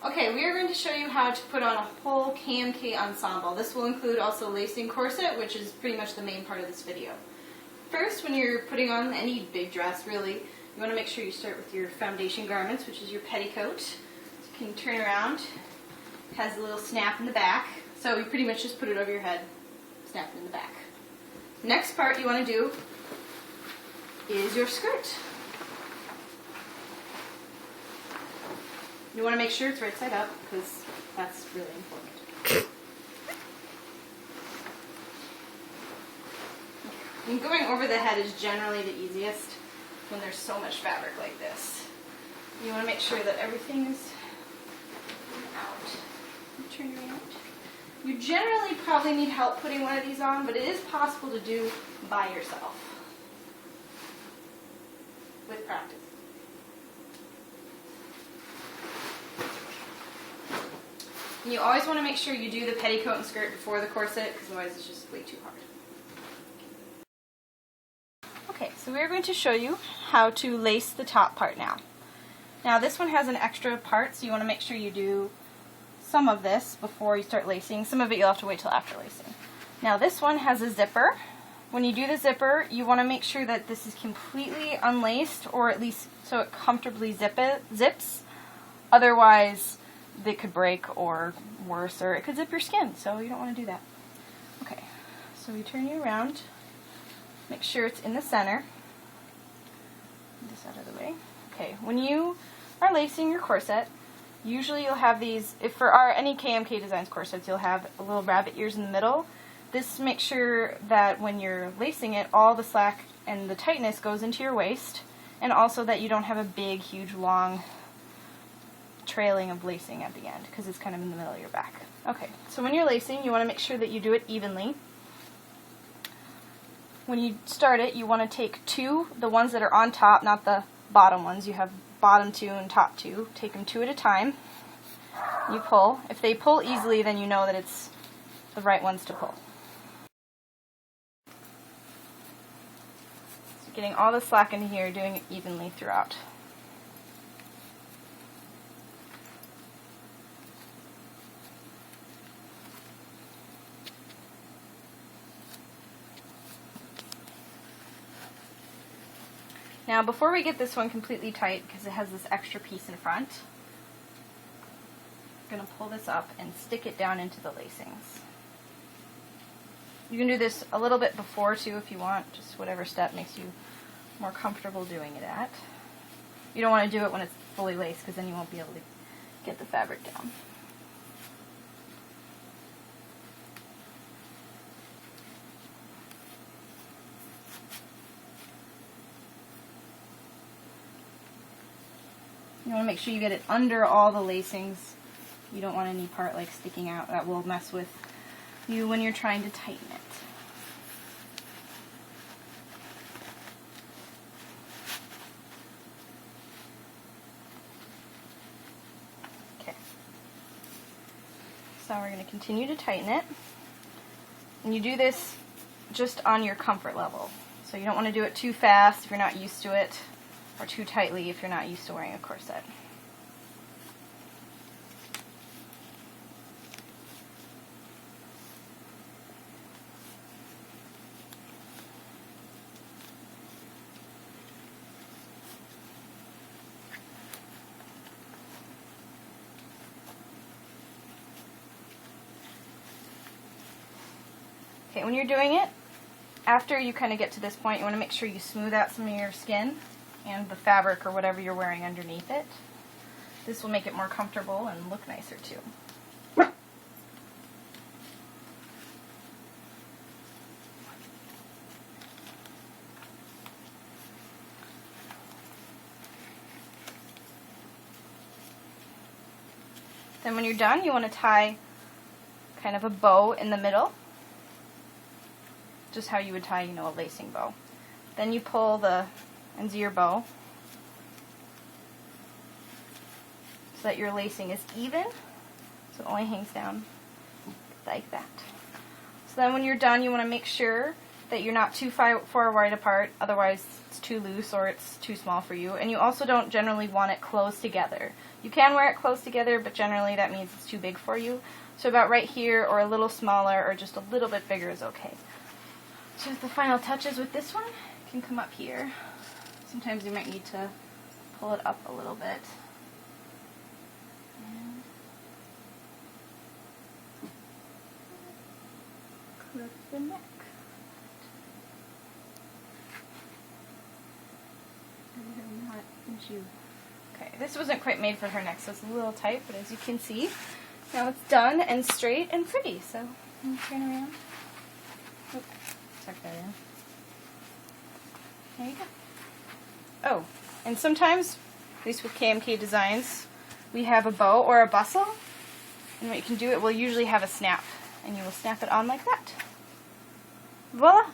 Okay, we are going to show you how to put on a whole KMK ensemble. This will include also lacing corset, which is pretty much the main part of this video. First, when you're putting on any big dress, really, you want to make sure you start with your foundation garments, which is your petticoat. So you can turn around. It has a little snap in the back, so you pretty much just put it over your head, snap it in the back. Next part you want to do is your skirt. You want to make sure it's right side up, because that's really important. And going over the head is generally the easiest when there's so much fabric like this. You want to make sure that everything is out. Turn around. You generally probably need help putting one of these on, but it is possible to do by yourself with practice. And you always want to make sure you do the petticoat and skirt before the corset, because otherwise it's just way too hard. Okay, so we're going to show you how to lace the top part now. Now this one has an extra part, so you want to make sure you do some of this before you start lacing. Some of it you'll have to wait till after lacing. Now this one has a zipper. When you do the zipper, you want to make sure that this is completely unlaced, or at least so it comfortably zips. Otherwise, they could break, or worse, or it could zip your skin, so you don't want to do that. Okay, so we turn you around. Make sure it's in the center. Get this out of the way. Okay, when you are lacing your corset, usually you'll have these, if for any KMK Designs corsets, you'll have a little rabbit ears in the middle. This makes sure that when you're lacing it, all the slack and the tightness goes into your waist, and also that you don't have a big, huge, long trailing of lacing at the end, because it's kind of in the middle of your back. Okay, so when you're lacing, you want to make sure that you do it evenly. When you start it, you want to take two, the ones that are on top, not the bottom ones. You have bottom two and top two. Take them two at a time. You pull. If they pull easily, then you know that it's the right ones to pull. So getting all the slack into here, doing it evenly throughout. Now, before we get this one completely tight, because it has this extra piece in front, I'm going to pull this up and stick it down into the lacings. You can do this a little bit before, too, if you want, just whatever step makes you more comfortable doing it at. You don't want to do it when it's fully laced, because then you won't be able to get the fabric down. You want to make sure you get it under all the lacings. You don't want any part like sticking out. That will mess with you when you're trying to tighten it. Okay. So we're going to continue to tighten it. And you do this just on your comfort level. So you don't want to do it too fast if you're not used to it, or too tightly if you're not used to wearing a corset. Okay, when you're doing it, after you kind of get to this point, you want to make sure you smooth out some of your skin and the fabric or whatever you're wearing underneath it. This will make it more comfortable and look nicer too. Then when you're done, you want to tie kind of a bow in the middle, just how you would tie, a lacing bow. Then you pull the ends of your bow so that your lacing is even, so it only hangs down like that. So then when you're done, you want to make sure that you're not too far wide apart, otherwise it's too loose or it's too small for you. And you also don't generally want it close together. You can wear it close together, but generally that means it's too big for you. So about right here, or a little smaller, or just a little bit bigger is okay. So the final touches with this one can come up here. Sometimes you might need to pull it up a little bit. And clip the neck. Okay, this wasn't quite made for her neck, so it's a little tight, but as you can see, now it's done and straight and pretty. So, turn around. Oop, tuck that in. There you go. Oh, and sometimes, at least with KMK Designs, we have a bow or a bustle, and what you can do, it will usually have a snap, and you will snap it on like that. Voila!